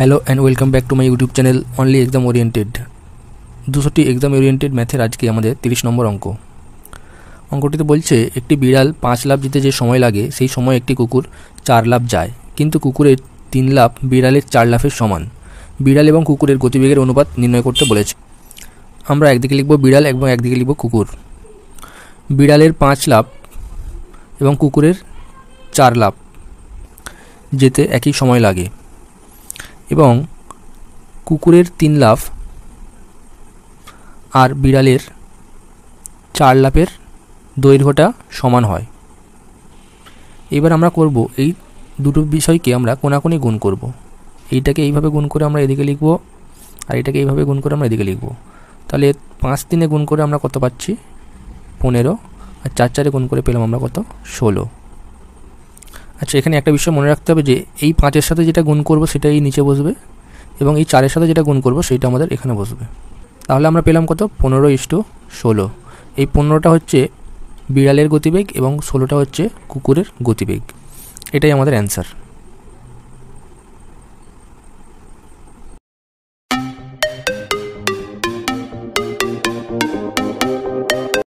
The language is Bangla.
Hello and welcome back to my YouTube channel only exam oriented. 200টি এক্সাম ওরিয়েন্টেড ম্যাথের আজকে আমাদের 30 নম্বর অঙ্কটিতে বলছে একটি বিড়াল 5 লাফ দিতে যে সময় লাগে সেই সময় একটি কুকুর 4 লাফ যায়, কিন্তু কুকুরের 3 লাফ বিড়ালের 4 লাফের সমান। বিড়াল এবং কুকুরের গতিবেগের অনুপাত নির্ণয় করতে বলেছে। আমরা একদিকে লিখব বিড়াল এবং একদিকে লিখব কুকুর। বিড়ালের 5 লাফ এবং কুকুরের 4 লাফ যেতে একই সময় লাগে এবং কুকুরের 3 লাফ আর বিড়ালের 4 লাফের দৈর্ঘ্যটা সমান হয়। এবার আমরা করব এই দুটো বিষয়কে আমরা কোনাকুনি গুণ করব। এইটাকে এইভাবে গুণ করে আমরা এদিকে লিখব আর এটাকে এইভাবে গুণ করে আমরা এদিকে লিখব। তাহলে 5 3 গুণ করে আমরা কত পাচ্ছি 15, আর 4 4 গুণ করে পেলাম আমরা কত 16। আচ্ছা, এখানে একটা বিষয় মনে রাখতে হবে যে এই 5-এর সাথে যেটা গুণ করব সেটা এই নিচে বসবে এবং এই 4-এর সাথে যেটা গুণ করব সেটা আমাদের এখানে বসবে। তাহলে আমরা পেলাম কত 15:16। এই 15টা হচ্ছে বিড়ালের গতিবেগ এবং 16টা হচ্ছে কুকুরের গতিবেগ। এটাই আমাদের অ্যান্সার।